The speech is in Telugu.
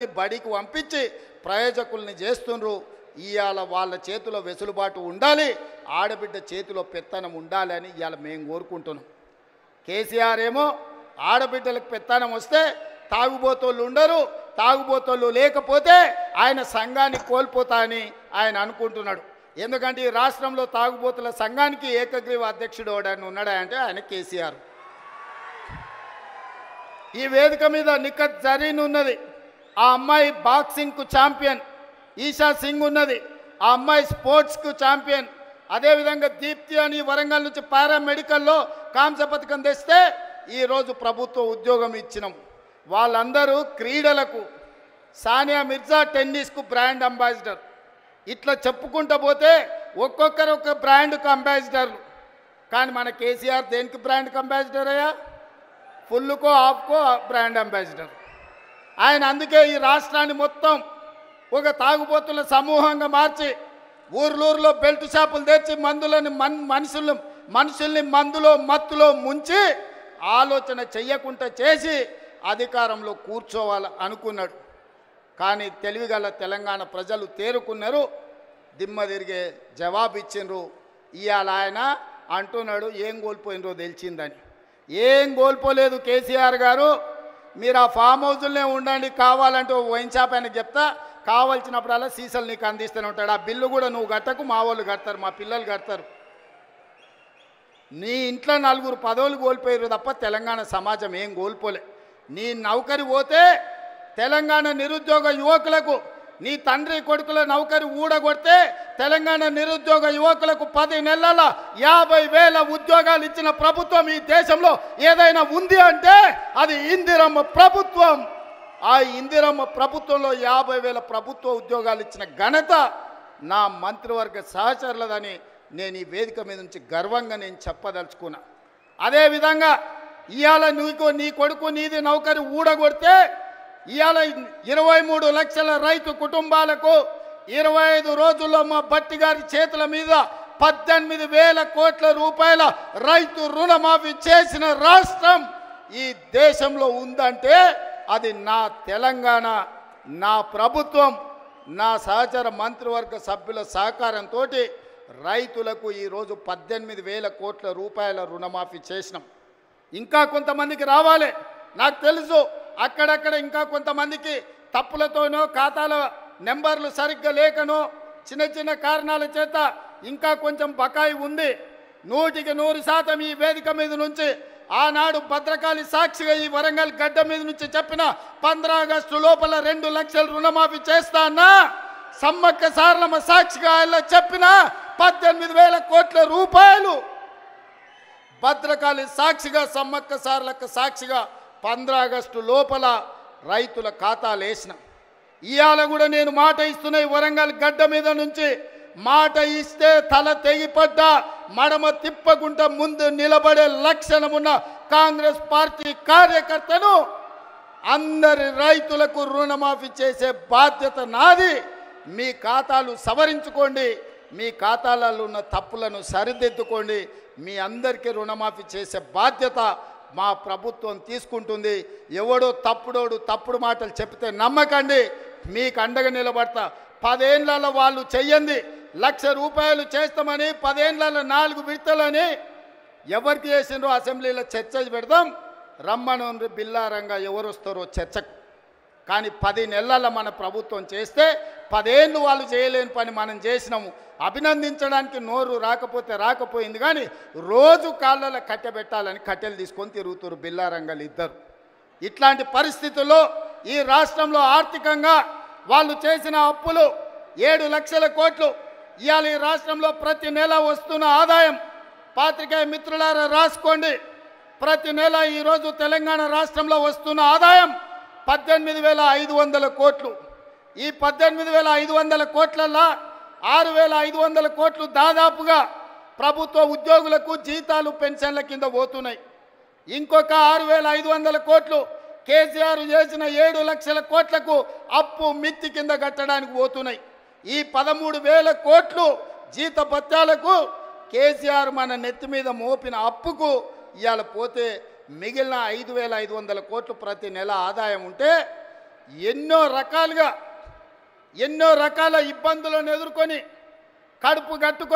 బడికి పంపించి ప్రయోజకుల్ని చేస్తుండ్రు. ఇవాళ వాళ్ళ చేతిలో వెసులుబాటు ఉండాలి, ఆడబిడ్డ చేతిలో పెత్తనం ఉండాలి అని ఇవాళ మేము కోరుకుంటున్నాం. కేసీఆర్ ఏమో ఆడబిడ్డలకు పెత్తనం వస్తే తాగుబోతోళ్ళు ఉండరు, తాగుబోతోళ్ళు లేకపోతే ఆయన సంఘాన్ని కోల్పోతా అని ఆయన అనుకుంటున్నాడు. ఎందుకంటే ఈ రాష్ట్రంలో తాగుబోతుల సంఘానికి ఏకగ్రీవ అధ్యక్షుడు ఎవడని ఉన్నాడా అంటే ఆయన కేసీఆర్. ఈ వేదిక మీద నిఖత్ జరీన్ ఉన్నది, ఆ అమ్మాయి బాక్సింగ్కు ఛాంపియన్. ఈషా సింగ్ ఉన్నది, ఆ అమ్మాయి స్పోర్ట్స్కు ఛాంపియన్. అదేవిధంగా దీప్తి అని వరంగల్ నుంచి పారామెడికల్లో కాంస్య పథకం తెస్తే ఈరోజు ప్రభుత్వ ఉద్యోగం ఇచ్చినాం. వాళ్ళందరూ క్రీడలకు, సానియా మిర్జా టెన్నిస్కు బ్రాండ్ అంబాసిడర్. ఇట్లా చెప్పుకుంటూ పోతే ఒక్కొక్కరు ఒక బ్రాండ్కు అంబాసిడర్లు. కానీ మన కేసీఆర్ దేనికి బ్రాండ్కి అంబాసిడర్ అయ్యా? ఫుల్కో ఆఫ్కో బ్రాండ్ అంబాసిడర్ ఆయన. అందుకే ఈ రాష్ట్రాన్ని మొత్తం ఒక తాగుబోతుల సమూహంగా మార్చి ఊర్లూరులో బెల్ట్ షాపులు తెచ్చి మందులని మనుషుల్ని మందులో మత్తులో ముంచి ఆలోచన చెయ్యకుండా చేసి అధికారంలో కూర్చోవాలి అనుకున్నాడు. కానీ తెలివిగల తెలంగాణ ప్రజలు తేరుకున్నారు, దిమ్మ తిరిగే జవాబు ఇచ్చిండ్రు. ఇవాళ ఆయన అంటున్నాడు ఏం కోల్పోయినరో తెలిసిందని. ఏం కోల్పోలేదు కేసీఆర్ గారు, మీరు ఆ ఫామ్ హౌజుల్నే ఉండండి, కావాలంటే వైన్ షాప్ ఆయనకు చెప్తా, కావాల్సినప్పుడల్లా సీసాలు నీకు అందిస్తూనే ఉంటాడు. ఆ బిల్లు కూడా నువ్వు కట్టకు, మా వాళ్ళు కడతారు, మా పిల్లలు కడతారు. నీ ఇంట్లో నలుగురు పదవులు కోల్పోయారు తప్ప తెలంగాణ సమాజం ఏం కోల్పోలే. నీ నౌకరి పోతే తెలంగాణ నిరుద్యోగ యువకులకు, నీ తండ్రి కొడుకుల నౌకరి ఊడగొడితే తెలంగాణ నిరుద్యోగ యువకులకు 10 నెలల 50,000 ఉద్యోగాలు ఇచ్చిన ప్రభుత్వం ఈ దేశంలో ఏదైనా ఉంది అంటే అది ఇందిరమ్మ ప్రభుత్వం. ఆ ఇందిరమ్మ ప్రభుత్వంలో 50,000 ప్రభుత్వ ఉద్యోగాలు ఇచ్చిన ఘనత నా మంత్రివర్గ సహచరులదని నేను ఈ వేదిక మీద నుంచి గర్వంగా నేను చెప్పదలుచుకున్నా. అదేవిధంగా ఇవాళ నీ కొడుకు నీది నౌకరి ఊడగొడితే ఇవాళ 23 లక్షల రైతు కుటుంబాలకు 25 రోజుల్లో మా భట్టి గారి చేతుల మీద 18,000 కోట్ల రూపాయల రైతు రుణమాఫీ చేసిన రాష్ట్రం ఈ దేశంలో ఉందంటే అది నా తెలంగాణ, నా ప్రభుత్వం, నా సహచర మంత్రివర్గ సభ్యుల సహకారంతో రైతులకు ఈరోజు 18,000 కోట్ల రూపాయల రుణమాఫీ చేసినాం. ఇంకా కొంతమందికి రావాలి, నాకు తెలుసు. అక్కడక్కడ ఇంకా కొంతమందికి తప్పులతోనో ఖాతాల నెంబర్లు సరిగ్గా లేకనో చిన్న చిన్న కారణాల చేత ఇంకా కొంచెం బకాయి ఉంది. 100% ఈ వేదిక మీద నుంచి ఆనాడు భద్రకాళి సాక్షిగా ఈ వరంగల్ గడ్డ మీద నుంచి చెప్పిన 15 ఆగస్టు లోపల 2 లక్షల రుణమాఫీ చేస్తా అన్నా, సమ్మక్క సారలమ్మ సాక్షిగా ఆయన చెప్పిన 18,000 కోట్ల రూపాయలు భద్రకాళి సాక్షిగా, సమ్మక్క సారలక్క సాక్షిగా 15 ఆగస్టు లోపల రైతుల ఖాతాలు వేసిన. ఇవాళ కూడా నేను మాట ఇస్తున్నా, ఈ వరంగల్ గడ్డ మీద నుంచి మాట ఇస్తే తల తెగిపడ్డా మడమ తిప్పకుండా ముందు నిలబడే లక్షణమున్న కాంగ్రెస్ పార్టీ కార్యకర్తను అందరి రైతులకు రుణమాఫీ చేసే బాధ్యత నాది. మీ ఖాతాలు సవరించుకోండి, మీ ఖాతాలలో ఉన్న తప్పులను సరిదిద్దుకోండి. మీ అందరికీ రుణమాఫీ చేసే బాధ్యత మా ప్రభుత్వం తీసుకుంటుంది. ఎవడో తప్పుడు మాటలు చెప్తే నమ్మకండి, మీకు అండగా నిలబడతా. 10 ఏళ్లలో వాళ్ళు చెయ్యండి, 1,00,000 రూపాయలు చేస్తామని 10 ఏళ్లలో 4 విడతలని ఎవరికి చేసిండ్రో అసెంబ్లీలో చర్చ పెడదాం, రమ్మను బిల్లారంగా ఎవరు వస్తారో చర్చకు. కానీ 10 నెలల మన ప్రభుత్వం చేస్తే 10 ఏళ్ళు వాళ్ళు చేయలేని పని మనం చేసినాము. అభినందించడానికి నోరు రాకపోయింది, కానీ రోజు కాళ్ళలో కట్టెబెట్టాలని కట్టెలు తీసుకొని తిరుగుతారు బిల్లారంగాలు ఇద్దరు. ఇట్లాంటి పరిస్థితుల్లో ఈ రాష్ట్రంలో ఆర్థికంగా వాళ్ళు చేసిన అప్పులు 7 లక్షల కోట్లు. ఇవాళ ఈ రాష్ట్రంలో ప్రతి నెల వస్తున్న ఆదాయం, పాత్రికేయ మిత్రులారా రాసుకోండి, ప్రతి నెల ఈరోజు తెలంగాణ రాష్ట్రంలో వస్తున్న ఆదాయం 18,500 కోట్లు. ఈ 18,500 కోట్లల్లో 6,500 కోట్లు దాదాపుగా ప్రభుత్వ ఉద్యోగులకు జీతాలు పెన్షన్ల కింద పోతున్నాయి. ఇంకొక 6,500 కోట్లు కేసీఆర్ చేసిన 7 లక్షల కోట్లకు అప్పు మిత్తి కింద కట్టడానికి పోతున్నాయి. ఈ 13,000 కోట్లు జీతభత్యాలకు కేసీఆర్ మన నెత్తి మీద మోపిన అప్పుకు ఇవాళ పోతే మిగిలిన 5,500 కోట్లు ప్రతి నెల ఆదాయం ఉంటే ఎన్నో రకాల ఇబ్బందులను ఎదుర్కొని కడుపు కట్టుకొని